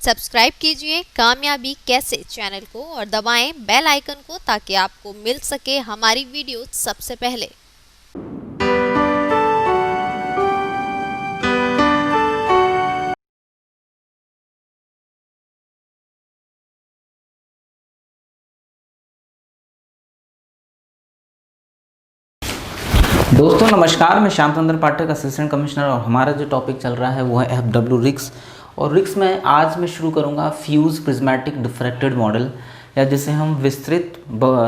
Subscribe कीजिए कामयाबी कैसे चैनल को और दबाएं बेल आइकन को ताकि आपको मिल सके हमारी वीडियो सबसे पहले। दोस्तों नमस्कार, मैं श्याम चंद्र पाठक, असिस्टेंट कमिश्नर, और हमारा जो टॉपिक चल रहा है वो है FW रिक्स। और रिक्स में आज मैं शुरू करूंगा फ्यूज प्रिज्मेटिक डिफ्रैक्टेड मॉडल, या जिसे हम विस्तृत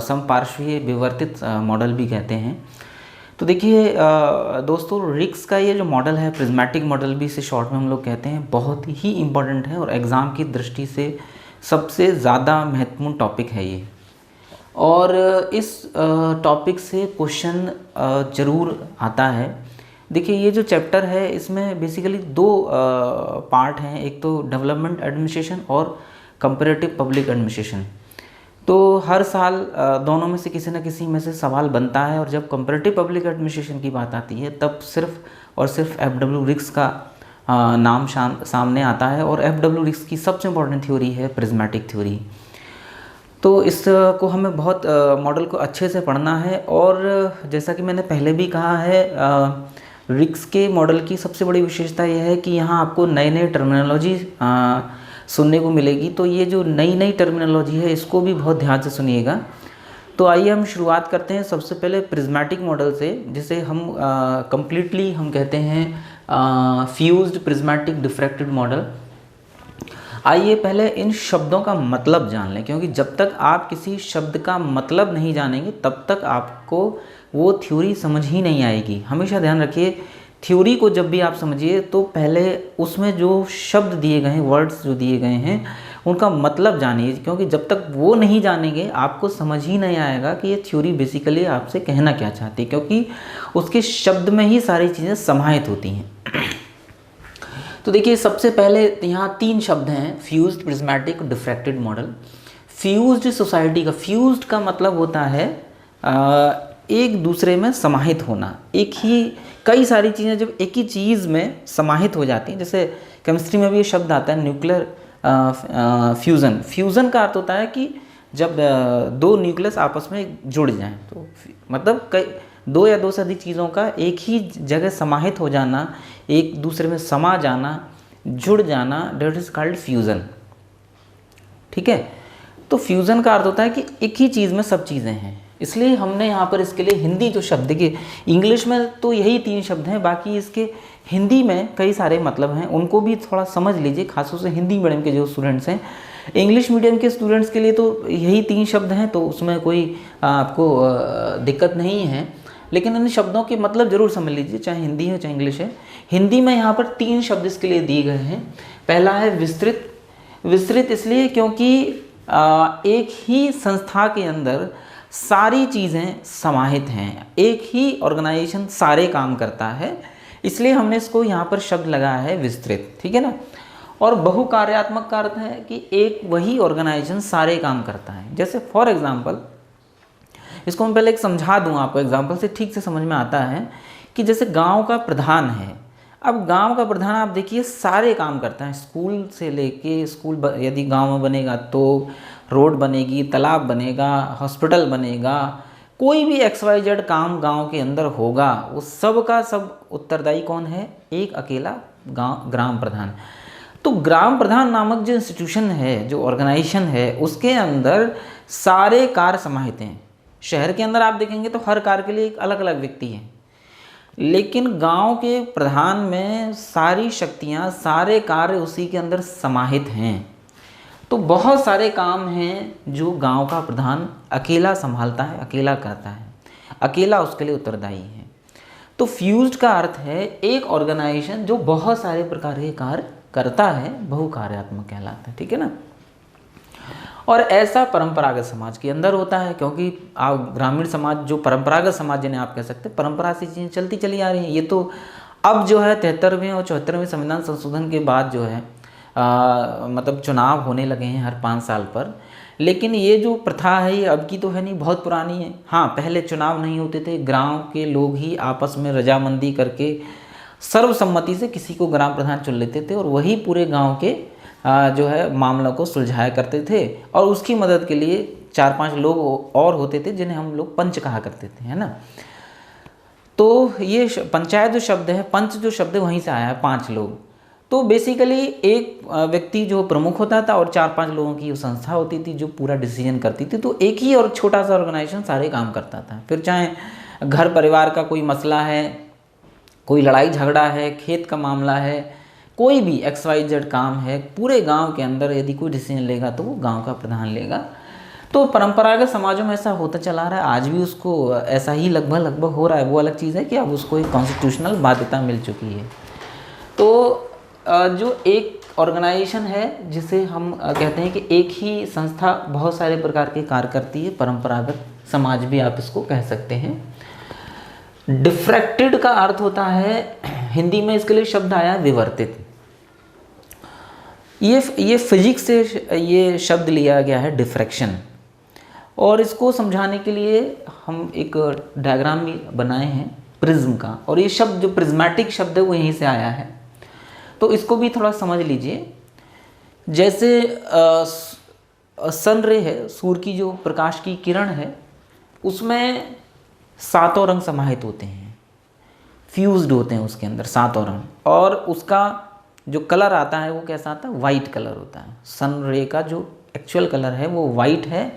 समपार्श्वीय विवर्तित मॉडल भी कहते हैं। तो देखिए दोस्तों, रिक्स का ये जो मॉडल है, प्रिज्मेटिक मॉडल भी इसे शॉर्ट में हम लोग कहते हैं, बहुत ही इम्पोर्टेंट है और एग्ज़ाम की दृष्टि से सबसे ज़्यादा महत्वपूर्ण टॉपिक है ये। और इस टॉपिक से क्वेश्चन ज़रूर आता है। देखिए, ये जो चैप्टर है इसमें बेसिकली दो पार्ट हैं, एक तो डेवलपमेंट एडमिनिस्ट्रेशन और कंपैरेटिव पब्लिक एडमिनिस्ट्रेशन। तो हर साल दोनों में से किसी न किसी में से सवाल बनता है, और जब कंपैरेटिव पब्लिक एडमिनिस्ट्रेशन की बात आती है तब सिर्फ और सिर्फ FW रिक्स का नाम सामने आता है। और FW रिक्स की सबसे इम्पोर्टेंट थ्योरी है प्रिज्मेटिक थ्योरी। तो इसको हमें बहुत मॉडल को अच्छे से पढ़ना है। और जैसा कि मैंने पहले भी कहा है, रिक्स के मॉडल की सबसे बड़ी विशेषता यह है कि यहाँ आपको नए नए टर्मिनोलॉजी सुनने को मिलेगी। तो ये जो नई नई टर्मिनोलॉजी है इसको भी बहुत ध्यान से सुनिएगा। तो आइए हम शुरुआत करते हैं सबसे पहले प्रिज्मेटिक मॉडल से, जिसे हम कंप्लीटली हम कहते हैं फ्यूज्ड प्रिज्मेटिक डिफ्रैक्टेड मॉडल। आइए पहले इन शब्दों का मतलब जान लें, क्योंकि जब तक आप किसी शब्द का मतलब नहीं जानेंगे तब तक आपको वो थ्योरी समझ ही नहीं आएगी। हमेशा ध्यान रखिए, थ्योरी को जब भी आप समझिए तो पहले उसमें जो शब्द दिए गए हैं, वर्ड्स जो दिए गए हैं, उनका मतलब जानिए, क्योंकि जब तक वो नहीं जानेंगे आपको समझ ही नहीं आएगा कि ये थ्योरी बेसिकली आपसे कहना क्या चाहती है, क्योंकि उसके शब्द में ही सारी चीज़ें समाहित होती हैं। तो देखिए, सबसे पहले यहाँ तीन शब्द हैं, fused, prismatic, diffracted model. Fused society का, फ्यूज्ड का मतलब होता है एक दूसरे में समाहित होना। एक ही कई सारी चीज़ें जब एक ही चीज़ में समाहित हो जाती हैं, जैसे केमिस्ट्री में भी ये शब्द आता है न्यूक्लियर फ्यूज़न। फ्यूज़न का अर्थ होता है कि जब दो न्यूक्लियस आपस में जुड़ जाएं, तो मतलब कई दो या दो से अधिक चीज़ों का एक ही जगह समाहित हो जाना, एक दूसरे में समा जाना, जुड़ जाना, डेट इज कॉल्ड फ्यूज़न। ठीक है। तो फ्यूज़न का अर्थ होता है कि एक ही चीज़ में सब चीज़ें हैं। इसलिए हमने यहाँ पर इसके लिए हिंदी जो शब्द के, इंग्लिश में तो यही तीन शब्द हैं, बाकी इसके हिंदी में कई सारे मतलब हैं, उनको भी थोड़ा समझ लीजिए, खासतौर से हिंदी मीडियम के जो स्टूडेंट्स हैं। इंग्लिश मीडियम के स्टूडेंट्स के लिए तो यही तीन शब्द हैं, तो उसमें कोई आपको दिक्कत नहीं है, लेकिन इन शब्दों के मतलब ज़रूर समझ लीजिए, चाहे हिंदी है चाहे इंग्लिश है। हिंदी में यहाँ पर तीन शब्द इसके लिए दिए गए हैं। पहला है विस्तृत। विस्तृत इसलिए क्योंकि एक ही संस्था के अंदर सारी चीज़ें समाहित हैं, एक ही ऑर्गेनाइजेशन सारे काम करता है, इसलिए हमने इसको यहाँ पर शब्द लगाया है विस्तृत। ठीक है ना। और बहुकार्यात्मक का अर्थ है कि एक वही ऑर्गेनाइजेशन सारे काम करता है। जैसे फॉर एग्जाम्पल, इसको मैं पहले एक समझा दूं आपको, एग्जाम्पल से ठीक से समझ में आता है कि जैसे गांव का प्रधान है। अब गांव का प्रधान आप देखिए सारे काम करता है, स्कूल से लेके स्कूल, यदि गांव में बनेगा तो रोड बनेगी, तालाब बनेगा, हॉस्पिटल बनेगा, कोई भी XYZ काम गांव के अंदर होगा, वो सब का सब उत्तरदायी कौन है? एक अकेला ग्राम प्रधान। तो ग्राम प्रधान नामक जो इंस्टीट्यूशन है, जो ऑर्गेनाइजेशन है, उसके अंदर सारे कार्य समाहित हैं। शहर के अंदर आप देखेंगे तो हर कार्य के लिए एक अलग अलग व्यक्ति है, लेकिन गांव के प्रधान में सारी शक्तियां, सारे कार्य उसी के अंदर समाहित हैं। तो बहुत सारे काम हैं जो गांव का प्रधान अकेला संभालता है, अकेला करता है, अकेला उसके लिए उत्तरदायी है। तो फ्यूज्ड का अर्थ है एक ऑर्गेनाइजेशन जो बहुत सारे प्रकार के कार्य करता है, बहुकार्यात्मक कहलाता है। ठीक है ना। और ऐसा परंपरागत समाज के अंदर होता है, क्योंकि आप ग्रामीण समाज, जो परंपरागत समाज जिन्हें आप कह सकते हैं, परंपरा से चीज़ें चलती चली आ रही हैं। ये तो अब जो है 73वें और 74वें संविधान संशोधन के बाद जो है मतलब चुनाव होने लगे हैं हर 5 साल पर, लेकिन ये जो प्रथा है ये अब की तो है नहीं, बहुत पुरानी है। हाँ, पहले चुनाव नहीं होते थे, गाँव के लोग ही आपस में रजामंदी करके सर्वसम्मति से किसी को ग्राम प्रधान चुन लेते थे, और वही पूरे गाँव के जो है मामलों को सुलझाया करते थे, और उसकी मदद के लिए 4-5 लोग और होते थे जिन्हें हम लोग पंच कहा करते थे, है ना। तो ये पंचायत जो शब्द है, पंच जो शब्द है वहीं से आया है, 5 लोग। तो बेसिकली एक व्यक्ति जो प्रमुख होता था और 4-5 लोगों की संस्था होती थी जो पूरा डिसीजन करती थी। तो एक ही और छोटा सा ऑर्गेनाइजेशन सारे काम करता था। फिर चाहे घर परिवार का कोई मसला है, कोई लड़ाई झगड़ा है, खेत का मामला है, कोई भी XYZ काम है, पूरे गांव के अंदर यदि कोई डिसीजन लेगा तो वो गांव का प्रधान लेगा। तो परंपरागत समाजों में ऐसा होता चला रहा है, आज भी उसको ऐसा ही लगभग हो रहा है। वो अलग चीज़ है कि अब उसको एक कॉन्स्टिट्यूशनल बाध्यता मिल चुकी है। तो जो एक ऑर्गेनाइजेशन है जिसे हम कहते हैं कि एक ही संस्था बहुत सारे प्रकार के कार्य करती है, परंपरागत समाज भी आप इसको कह सकते हैं। डिफ्रैक्टेड का अर्थ होता है, हिंदी में इसके लिए शब्द आया विवर्तित। ये फिजिक्स से ये शब्द लिया गया है, डिफ्रैक्शन। और इसको समझाने के लिए हम एक डायग्राम भी बनाए हैं प्रिज्म का, और ये शब्द जो प्रिज्मेटिक शब्द है वो यहीं से आया है। तो इसको भी थोड़ा समझ लीजिए। जैसे सन रे है, सूर्य की जो प्रकाश की किरण है, उसमें 7 रंग समाहित होते हैं, फ्यूज्ड होते हैं उसके अंदर 7 रंग, और उसका जो कलर आता है वो कैसा आता है, वाइट कलर होता है। सन रे का जो एक्चुअल कलर है वो वाइट है,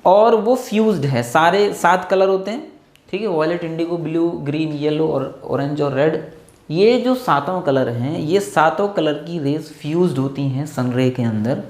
और वो फ्यूज्ड है, सारे 7 कलर होते हैं, ठीक है, violet, indigo, blue, green, yellow और ऑरेंज और रेड। ये जो 7 कलर हैं, ये 7 कलर की रेज फ्यूज्ड होती हैं सन रे के अंदर,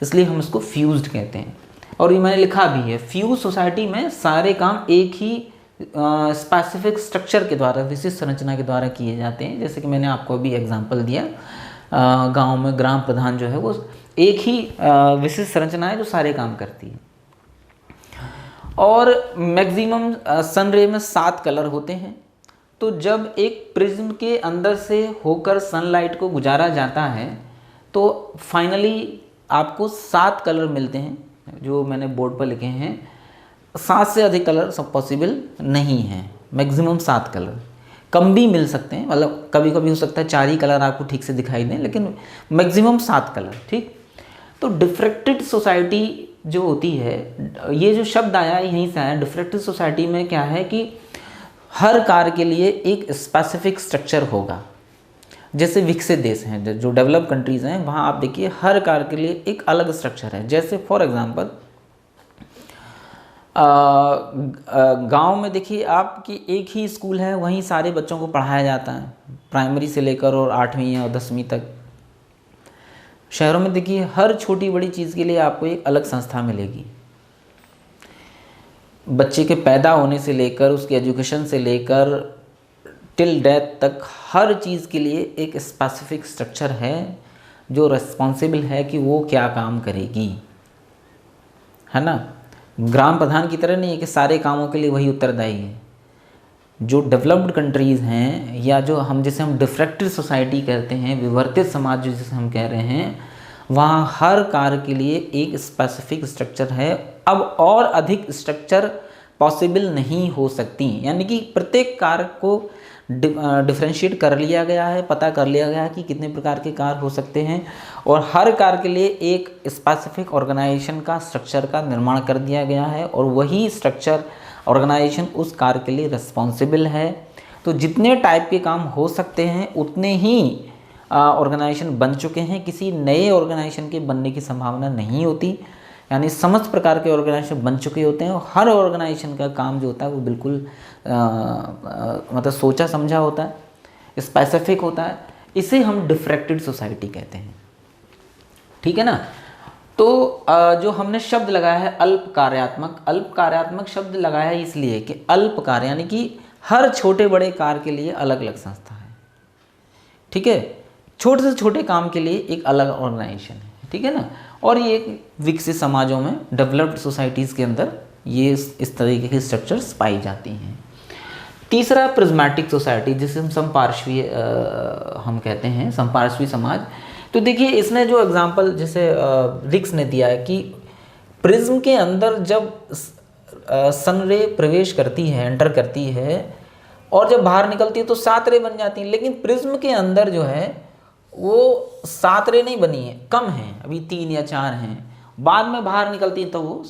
इसलिए हम इसको फ्यूज्ड कहते हैं। और ये मैंने लिखा भी है, फ्यूज सोसाइटी में सारे काम एक ही स्पेसिफिक स्ट्रक्चर के द्वारा, विशिष्ट संरचना के द्वारा किए जाते हैं। जैसे कि मैंने आपको अभी एग्जांपल दिया, गांव में ग्राम प्रधान जो है वो एक ही विशिष्ट संरचना है जो सारे काम करती है। और मैक्सिमम सन रे में 7 कलर होते हैं। तो जब एक प्रिज्म के अंदर से होकर सनलाइट को गुजारा जाता है तो फाइनली आपको 7 कलर मिलते हैं, जो मैंने बोर्ड पर लिखे हैं। 7 से अधिक कलर सब पॉसिबल नहीं है, मैक्सिमम 7 कलर, कम भी मिल सकते हैं, मतलब कभी कभी हो सकता है 4 ही कलर आपको ठीक से दिखाई दें, लेकिन मैक्सिमम 7 कलर, ठीक। तो डिफ्रैक्टेड सोसाइटी जो होती है, ये जो शब्द आया यहीं से आया। डिफ्रैक्टेड सोसाइटी में क्या है कि हर कार्य के लिए एक स्पेसिफिक स्ट्रक्चर होगा। जैसे विकसित देश हैं, जो डेवलप कंट्रीज़ हैं, वहाँ आप देखिए हर कार्य के लिए एक अलग स्ट्रक्चर है। जैसे फॉर एग्जांपल गांव में देखिए आप कि एक ही स्कूल है, वहीं सारे बच्चों को पढ़ाया जाता है, प्राइमरी से लेकर और 8वीं और 10वीं तक। शहरों में देखिए हर छोटी बड़ी चीज़ के लिए आपको एक अलग संस्था मिलेगी। बच्चे के पैदा होने से लेकर उसके एजुकेशन से लेकर टिल डेथ तक हर चीज़ के लिए एक स्पेसिफिक स्ट्रक्चर है जो रिस्पॉन्सिबल है कि वो क्या काम करेगी, है ना। ग्राम प्रधान की तरह नहीं है कि सारे कामों के लिए वही उत्तरदायी है। जो डेवलप्ड कंट्रीज़ हैं, या जो हम जिसे हम डिफ्रैक्टेड सोसाइटी कहते हैं, विवर्तित समाज जो जिसे हम कह रहे हैं, वहाँ हर कार्य के लिए एक स्पेसिफिक स्ट्रक्चर है। अब और अधिक स्ट्रक्चर पॉसिबल नहीं हो सकती, यानी कि प्रत्येक कार्य को डिफरेंशिएट कर लिया गया है, पता कर लिया गया है कि कितने प्रकार के कार्य हो सकते हैं, और हर कार्य के लिए एक स्पेसिफिक ऑर्गेनाइजेशन का स्ट्रक्चर का निर्माण कर दिया गया है, और वही स्ट्रक्चर ऑर्गेनाइजेशन उस कार्य के लिए रिस्पॉन्सिबल है। तो जितने टाइप के काम हो सकते हैं उतने ही ऑर्गेनाइजेशन बन चुके हैं, किसी नए ऑर्गेनाइजेशन के बनने की संभावना नहीं होती, यानी समस्त प्रकार के ऑर्गेनाइजेशन बन चुके होते हैं। और हर ऑर्गेनाइजेशन का काम जो होता है वो बिल्कुल मतलब सोचा समझा होता है, स्पेसिफिक होता है। इसे हम डिफ्रैक्टेड सोसाइटी कहते हैं, ठीक है ना। तो जो हमने शब्द लगाया है अल्प कार्यात्मक, अल्प कार्यात्मक शब्द लगाया है इसलिए कि अल्प कार्य यानी कि हर छोटे बड़े कार्य के लिए अलग अलग संस्था है, ठीक है। छोटे से छोटे काम के लिए एक अलग ऑर्गेनाइजेशन है, ठीक है ना। और ये विकसित समाजों में, डेवलप्ड सोसाइटीज़ के अंदर ये इस तरीके की स्ट्रक्चर्स पाई जाती हैं। तीसरा प्रिज्मेटिक सोसाइटी, जिसे हम समपार्श्वीय हम कहते हैं, समपार्श्वीय समाज। तो देखिए इसने जो एग्जांपल जैसे रिक्स ने दिया है कि प्रिज्म के अंदर जब सन रे प्रवेश करती है, एंटर करती है, और जब बाहर निकलती है तो 7 रे बन जाती हैं। लेकिन प्रिज्म के अंदर जो है वो 7 रे नहीं बनी है, कम है, अभी 3 या 4 हैं। बाद में बाहर निकलती है तो वो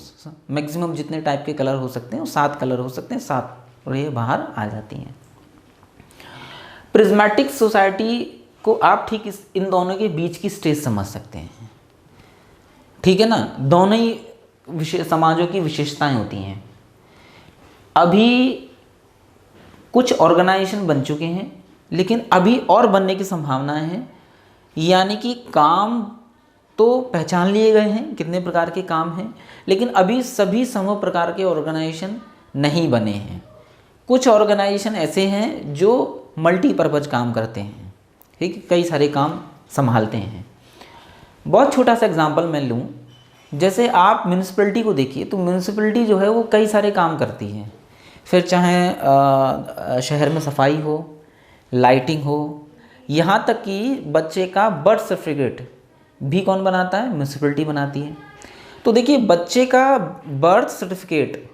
मैक्सिमम जितने टाइप के कलर हो सकते हैं वो 7 कलर हो सकते हैं, 7 रे बाहर आ जाती हैं। प्रिज्मेटिक सोसाइटी को आप ठीक इन दोनों के बीच की स्टेज समझ सकते हैं, ठीक है ना। दोनों ही समाजों की विशेषताएं होती हैं। अभी कुछ ऑर्गेनाइजेशन बन चुके हैं, लेकिन अभी और बनने की संभावनाएं हैं। यानी कि काम तो पहचान लिए गए हैं कितने प्रकार के काम हैं, लेकिन अभी सभी सम प्रकार के ऑर्गेनाइजेशन नहीं बने हैं। कुछ ऑर्गेनाइजेशन ऐसे हैं जो मल्टीपर्पज़ काम करते हैं, ठीक है, कई सारे काम संभालते हैं। बहुत छोटा सा एग्जांपल मैं लूँ, जैसे आप म्यूनिसिपैलिटी को देखिए तो म्यूनिसिपैलिटी जो है वो कई सारे काम करती है। फिर चाहे शहर में सफाई हो, लाइटिंग हो, यहाँ तक कि बच्चे का बर्थ सर्टिफिकेट भी कौन बनाता है? म्यूनिसिपैलिटी बनाती है। तो देखिए, बच्चे का बर्थ सर्टिफिकेट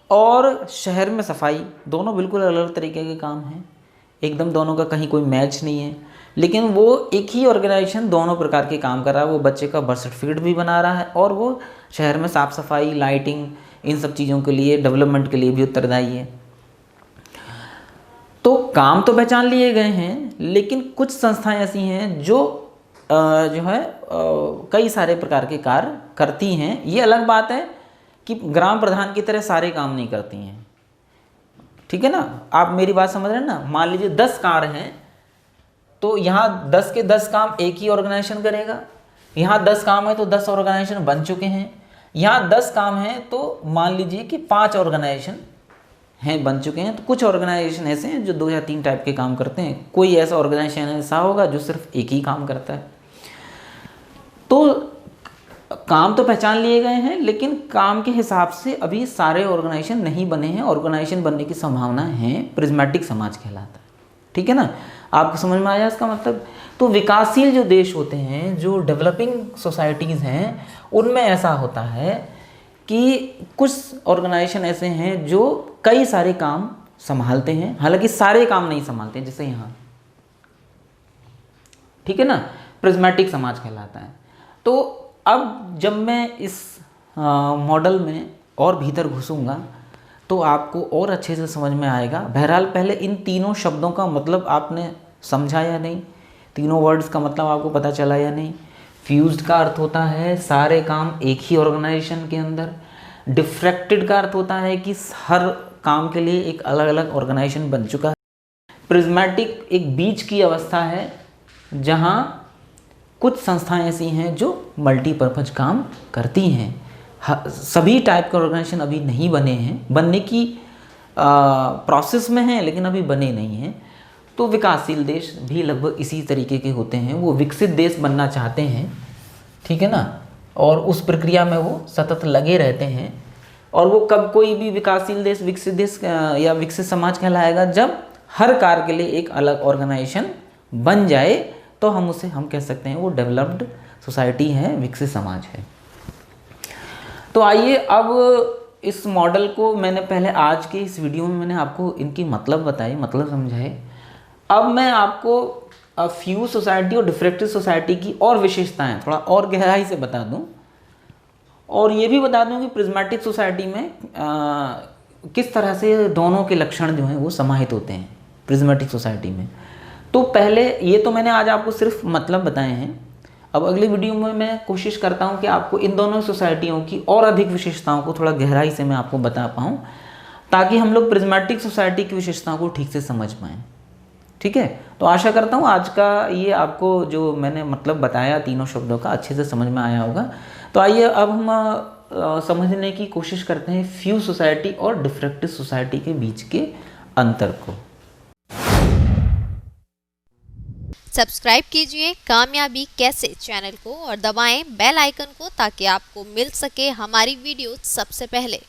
और शहर में सफाई दोनों बिल्कुल अलग अलग तरीके के काम हैं, एकदम दोनों का कहीं कोई मैच नहीं है। लेकिन वो एक ही ऑर्गेनाइजेशन दोनों प्रकार के काम कर रहा है। वो बच्चे का बर्थ सर्टिफिकेट भी बना रहा है और वो शहर में साफ़ सफाई, लाइटिंग, इन सब चीज़ों के लिए, डेवलपमेंट के लिए भी उत्तरदायी है। तो काम तो पहचान लिए गए हैं, लेकिन कुछ संस्थाएं ऐसी हैं जो कई सारे प्रकार के कार्य करती हैं। ये अलग बात है कि ग्राम प्रधान की तरह सारे काम नहीं करती हैं, ठीक है ना। आप मेरी बात समझ रहे हैं ना। मान लीजिए 10 कार्य हैं, तो यहाँ 10 के 10 काम एक ही ऑर्गेनाइजेशन करेगा। यहाँ 10 काम है तो 10 ऑर्गेनाइजेशन बन चुके हैं। यहाँ 10 काम हैं तो मान लीजिए कि 5 ऑर्गेनाइजेशन हैं, बन चुके हैं। तो कुछ ऑर्गेनाइजेशन ऐसे हैं जो 2 या 3 टाइप के काम करते हैं। कोई ऐसा ऑर्गेनाइजेशन ऐसा होगा जो सिर्फ एक ही काम करता है। तो काम तो पहचान लिए गए हैं, लेकिन काम के हिसाब से अभी सारे ऑर्गेनाइजेशन नहीं बने हैं। ऑर्गेनाइजेशन बनने की संभावना है, प्रिज्मेटिक समाज कहलाता है, ठीक है ना। आपको समझ में आया इसका मतलब। तो विकासशील जो देश होते हैं, जो डेवलपिंग सोसाइटीज़ हैं, उनमें ऐसा होता है कि कुछ ऑर्गेनाइजेशन ऐसे हैं जो कई सारे काम संभालते हैं, हालांकि सारे काम नहीं संभालते, जैसे यहाँ, ठीक है ना, प्रिज्मेटिक समाज कहलाता है। तो अब जब मैं इस मॉडल में और भीतर घुसूंगा तो आपको और अच्छे से समझ में आएगा। बहरहाल पहले इन तीनों शब्दों का मतलब आपने समझा या नहीं, तीनों वर्ड्स का मतलब आपको पता चला या नहीं। फ्यूज्ड का अर्थ होता है सारे काम एक ही ऑर्गेनाइजेशन के अंदर। डिफ्रैक्टेड का अर्थ होता है कि हर काम के लिए एक अलग अलग ऑर्गेनाइजेशन बन चुका है। प्रिज्मेटिक एक बीच की अवस्था है जहाँ कुछ संस्थाएं ऐसी हैं जो मल्टीपर्पज़ काम करती हैं। सभी टाइप के ऑर्गेनाइजेशन अभी नहीं बने हैं, बनने की प्रोसेस में हैं, लेकिन अभी बने नहीं हैं। तो विकासशील देश भी लगभग इसी तरीके के होते हैं। वो विकसित देश बनना चाहते हैं, ठीक है ना, और उस प्रक्रिया में वो सतत लगे रहते हैं। और वो कब कोई भी विकासशील देश, विकसित देश या विकसित समाज कहलाएगा जब हर कार्य के लिए एक अलग ऑर्गेनाइजेशन बन जाए, तो हम कह सकते हैं वो डेवलप्ड सोसाइटी है, विकसित समाज है। तो आइए अब इस मॉडल को मैंने पहले आज के इस वीडियो में मैंने आपको इनकी मतलब बताई, मतलब समझाए। अब मैं आपको फ्यूज सोसाइटी और डिफ्रैक्टिव सोसाइटी की और विशेषताएं थोड़ा और गहराई से बता दूं, और ये भी बता दूं कि प्रिज्मेटिक सोसाइटी में किस तरह से दोनों के लक्षण जो हैं वो समाहित होते हैं प्रिज्मेटिक सोसाइटी में। तो पहले ये तो मैंने आज आपको सिर्फ मतलब बताए हैं। अब अगली वीडियो में मैं कोशिश करता हूँ कि आपको इन दोनों सोसाइटियों की और अधिक विशेषताओं को थोड़ा गहराई से मैं आपको बता पाऊँ, ताकि हम लोग प्रिज्मेटिक सोसाइटी की विशेषताओं को ठीक से समझ पाएँ, ठीक है। तो आशा करता हूँ आज का ये आपको जो मैंने मतलब बताया तीनों शब्दों का अच्छे से समझ में आया होगा। तो आइए अब हम समझने की कोशिश करते हैं फ्यूज सोसाइटी और डिफ्रैक्टिव सोसाइटी के बीच के अंतर को। सब्सक्राइब कीजिए कामयाबी कैसे चैनल को और दबाएं बेल आइकन को, ताकि आपको मिल सके हमारी वीडियो सबसे पहले।